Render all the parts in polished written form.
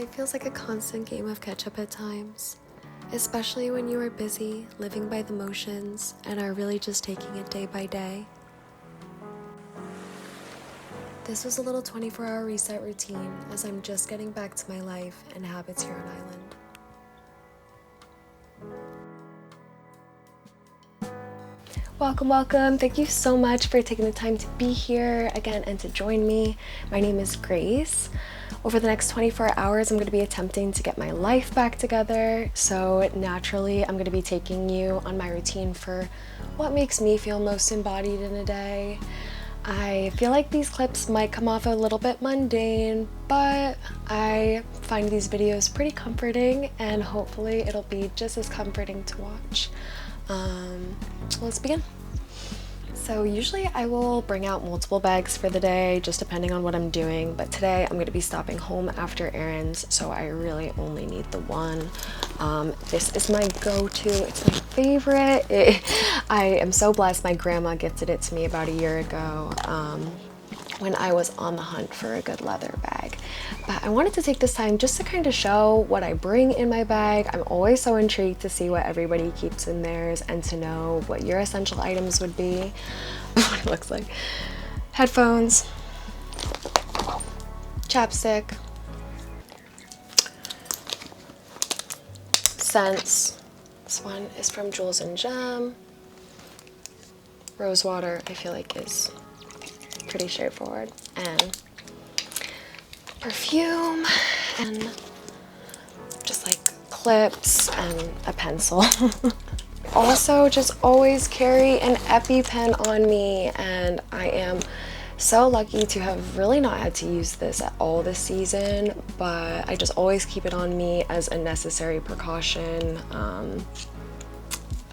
Life feels like a constant game of catch-up at times, especially when you are busy, living by the motions, and are really just taking it day by day. This was a little 24-hour reset routine as I'm just getting back to my life and habits here on island. Welcome. Thank you so much for taking the time to be here again and to join me. My name is Grace. Over the next 24 hours, I'm going to be attempting to get my life back together. So naturally, I'm going to be taking you on my routine for what makes me feel most embodied in a day. I feel like these clips might come off a little bit mundane, but I find these videos pretty comforting and hopefully it'll be just as comforting to watch. Let's begin. So usually I will bring out multiple bags for the day, just depending on what I'm doing, but today I'm going to be stopping home after errands, so I really only need the one. This is my go-to. It's my favorite. I am so blessed my grandma gifted it to me about a year ago when I was on the hunt for a good leather bag. But I wanted to take this time just to kind of show what I bring in my bag. I'm always so intrigued to see what everybody keeps in theirs and to know what your essential items would be. What it looks like. Headphones, chapstick, scents. This one is from Jules and Gem. Rose water, I feel like is pretty straightforward, and perfume, and just like clips and a pencil. Also, just always carry an EpiPen on me, and I am so lucky to have really not had to use this at all this season, but I just always keep it on me as a necessary precaution.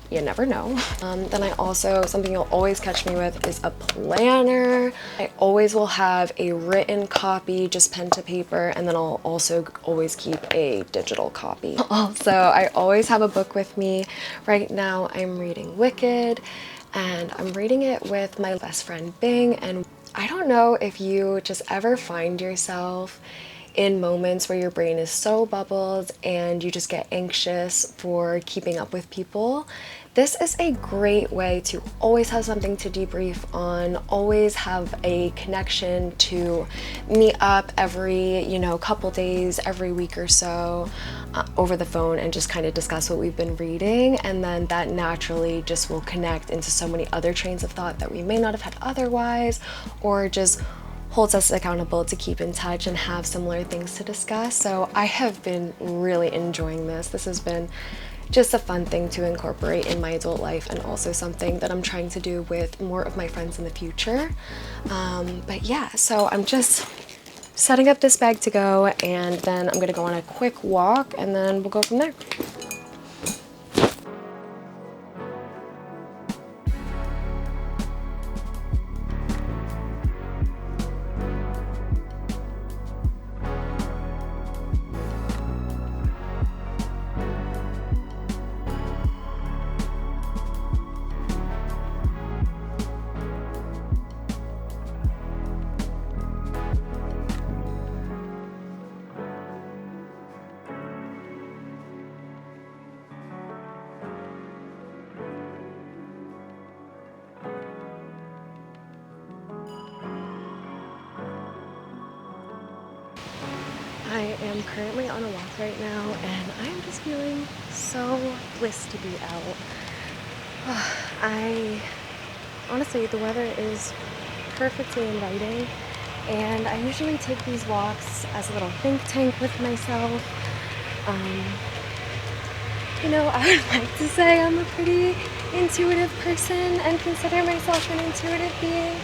You never know. Then I also, something you'll always catch me with is a planner. I always will have a written copy, just pen to paper, and then I'll also always keep a digital copy. Also, I always have a book with me. Right now I'm reading Wicked, and I'm reading it with my best friend Bing, and I don't know if you just ever find yourself in moments where your brain is so bubbled and you just get anxious for keeping up with people. This is a great way to always have something to debrief on, always have a connection to meet up every, couple days, every week or so over the phone and just kind of discuss what we've been reading. And then that naturally just will connect into so many other trains of thought that we may not have had otherwise, or just holds us accountable to keep in touch and have similar things to discuss. So I have been really enjoying this. This has been just a fun thing to incorporate in my adult life, and also something that I'm trying to do with more of my friends in the future. But yeah, so I'm just setting up this bag to go, and then I'm gonna go on a quick walk and then we'll go from there. I am currently on a walk right now, and I'm just feeling so blessed to be out. Honestly, the weather is perfectly inviting, and I usually take these walks as a little think tank with myself. I would like to say I'm a pretty intuitive person and consider myself an intuitive being,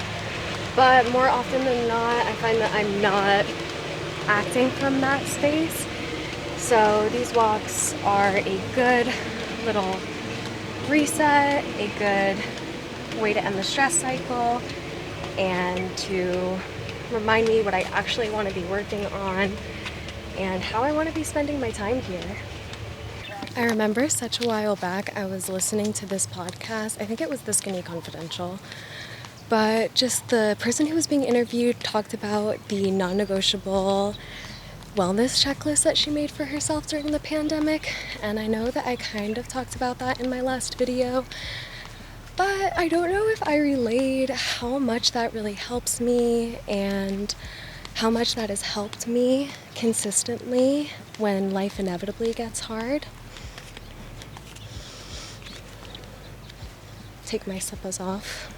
but more often than not, I find that I'm not acting from that space. So these walks are a good little reset, a good way to end the stress cycle, and to remind me what I actually want to be working on and how I want to be spending my time here. I remember such a while back I was listening to this podcast. I think it was The Skinny Confidential. But just the person who was being interviewed talked about the non-negotiable wellness checklist that she made for herself during the pandemic, and I know that I kind of talked about that in my last video, but I don't know if I relayed how much that really helps me and how much that has helped me consistently when life inevitably gets hard. Take my slippers off.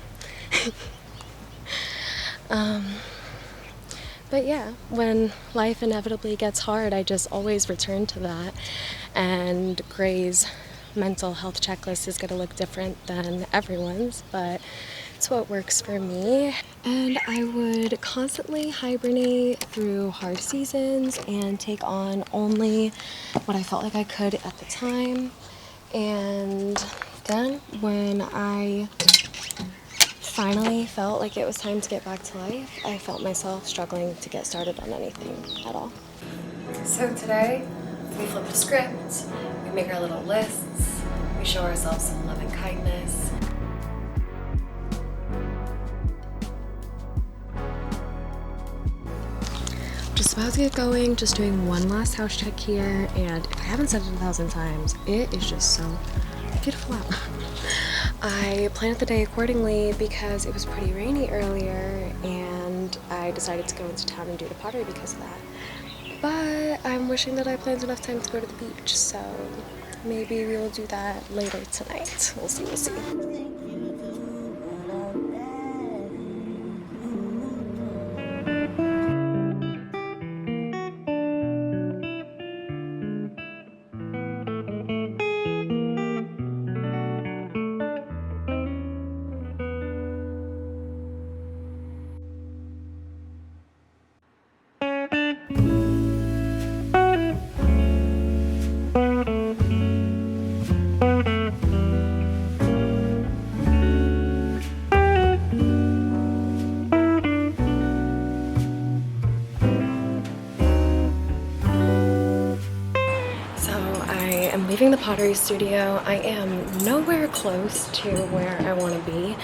But yeah, when life inevitably gets hard, I just always return to that. And Gray's mental health checklist is going to look different than everyone's, but it's what works for me. And I would constantly hibernate through hard seasons and take on only what I felt like I could at the time. And then when I finally felt like it was time to get back to life, I felt myself struggling to get started on anything at all. So today, we flip the script, we make our little lists, we show ourselves some love and kindness. Just about to get going, just doing one last house check here, and if I haven't said it 1,000 times, it is just so beautiful out. I planned the day accordingly because it was pretty rainy earlier, and I decided to go into town and do the pottery because of that. But I'm wishing that I planned enough time to go to the beach, so maybe we will do that later tonight. We'll see. I'm leaving the pottery studio. I am nowhere close to where I want to be,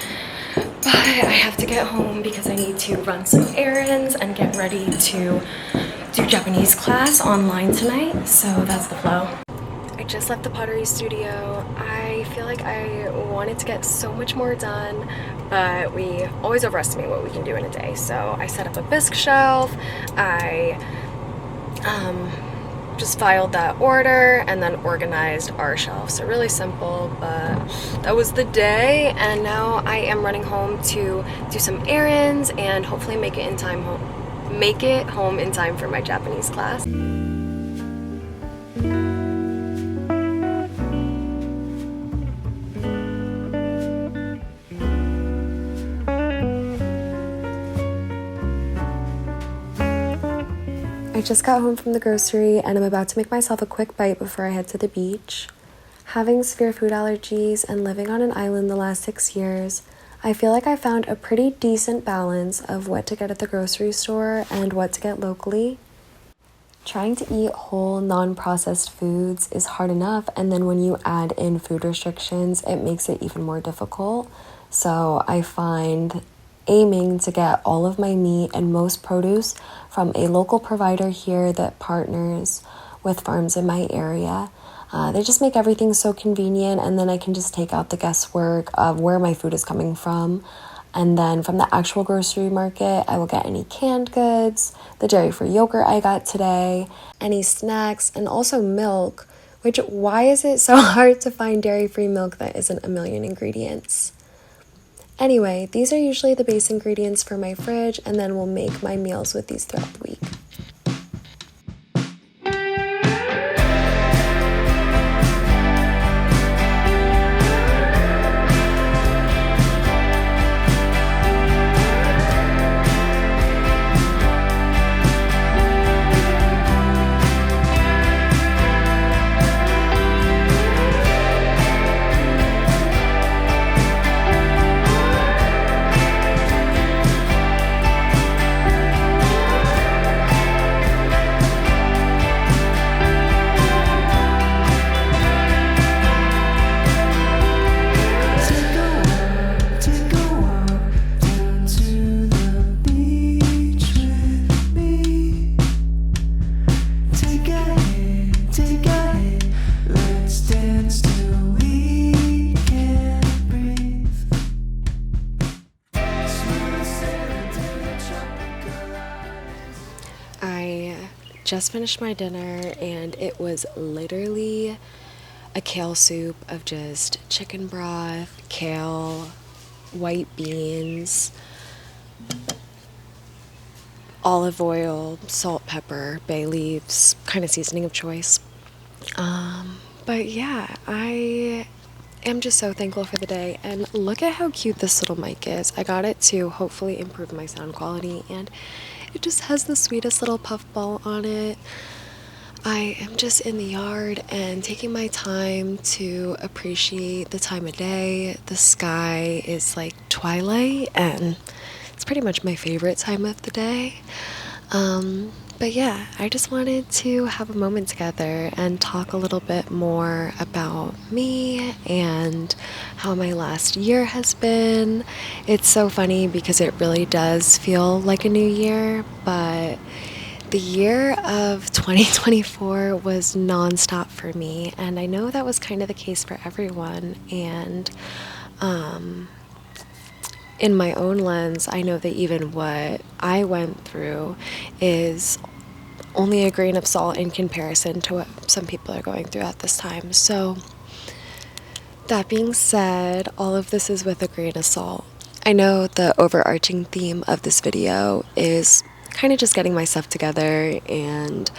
but I have to get home because I need to run some errands and get ready to do Japanese class online tonight, so that's the flow. I just left the pottery studio. I feel like I wanted to get so much more done, but we always overestimate what we can do in a day. So I set up a bisque shelf, I just filed that order and then organized our shelf. So really simple, but that was the day, and now I am running home to do some errands and hopefully make it home in time for my Japanese class. I just got home from the grocery and I'm about to make myself a quick bite before I head to the beach. Having severe food allergies and living on an island the last 6 years, I feel like I found a pretty decent balance of what to get at the grocery store and what to get locally. Trying to eat whole, non-processed foods is hard enough, and then when you add in food restrictions, it makes it even more difficult. So I find aiming to get all of my meat and most produce from a local provider here that partners with farms in my area. They just make everything so convenient, and then I can just take out the guesswork of where my food is coming from. And then from the actual grocery market, I will get any canned goods, the dairy-free yogurt I got today, any snacks, and also milk, which why is it so hard to find dairy-free milk that isn't a million ingredients? Anyway, these are usually the base ingredients for my fridge, and then we'll make my meals with these throughout the week. just finished my dinner and it was literally a kale soup of just chicken broth, kale, white beans, olive oil, salt, pepper, bay leaves, kind of seasoning of choice. But yeah, I am just so thankful for the day. And look at how cute this little mic is. I got it to hopefully improve my sound quality, and it just has the sweetest little puff ball on it. I am just in the yard and taking my time to appreciate the time of day. The sky is like twilight, and it's pretty much my favorite time of the day. But yeah, I just wanted to have a moment together and talk a little bit more about me and how my last year has been. It's so funny because it really does feel like a new year, but the year of 2024 was nonstop for me, and I know that was kind of the case for everyone. And in my own lens, I know that even what I went through is only a grain of salt in comparison to what some people are going through at this time. So, that being said, all of this is with a grain of salt. I know the overarching theme of this video is kind of just getting my stuff together and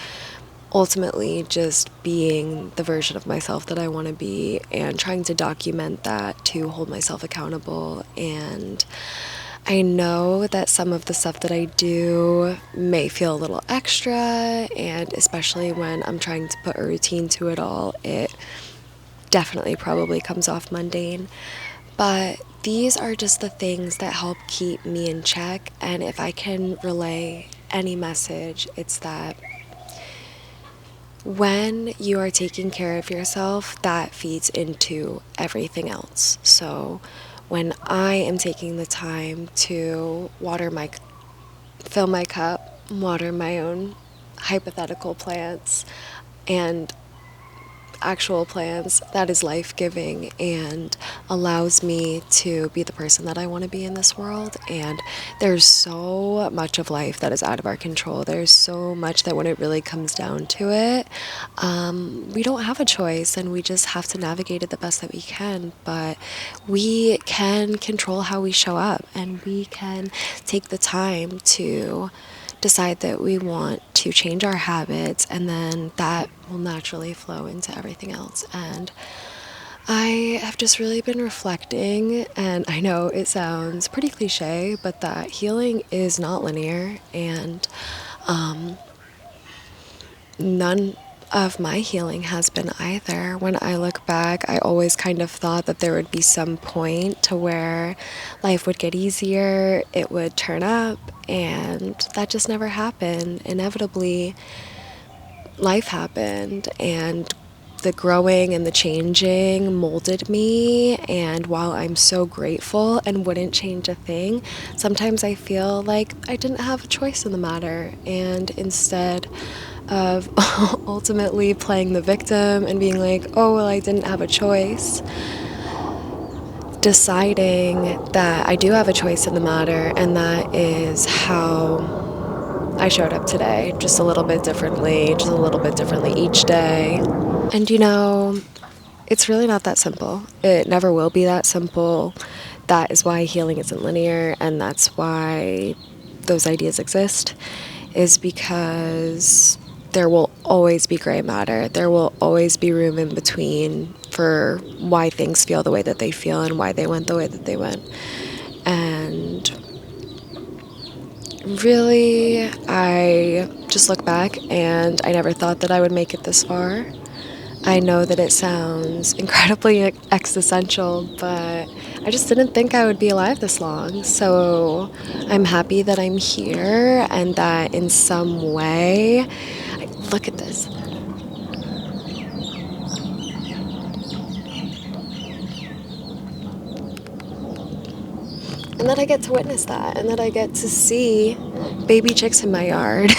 ultimately just being the version of myself that I want to be and trying to document that to hold myself accountable. And I know that some of the stuff that I do may feel a little extra, and especially when I'm trying to put a routine to it all, it definitely probably comes off mundane. But these are just the things that help keep me in check, and if I can relay any message, it's that when you are taking care of yourself, that feeds into everything else. So when I am taking the time to fill my cup, water my own hypothetical plants and actual plants, that is life-giving and allows me to be the person that I want to be in this world. And there's so much of life that is out of our control. There's so much that when it really comes down to it, we don't have a choice, and we just have to navigate it the best that we can. But we can control how we show up, and we can take the time to decide that we want to change our habits, and then that will naturally flow into everything else. And I have just really been reflecting, and I know it sounds pretty cliche, but that healing is not linear, and none of my healing has been either. When I look back, I always kind of thought that there would be some point to where life would get easier, it would turn up, and that just never happened. Inevitably, life happened, and the growing and the changing molded me. And while I'm so grateful and wouldn't change a thing, sometimes I feel like I didn't have a choice in the matter. And instead of ultimately playing the victim and being like, oh, well, I didn't have a choice, deciding that I do have a choice in the matter, and that is how I showed up today, just a little bit differently each day. And it's really not that simple. It never will be that simple. That is why healing isn't linear, and that's why those ideas exist, is because there will always be gray matter. There will always be room in between for why things feel the way that they feel and why they went the way that they went. And really, I just look back and I never thought that I would make it this far. I know that it sounds incredibly existential, but I just didn't think I would be alive this long. So I'm happy that I'm here, and that in some way, look at this. And that I get to witness that, and that I get to see baby chicks in my yard.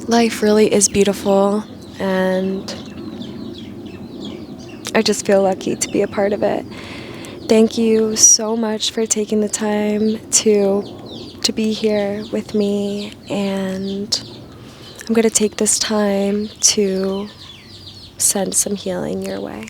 Life really is beautiful, and I just feel lucky to be a part of it. Thank you so much for taking the time to be here with me, and I'm going to take this time to send some healing your way.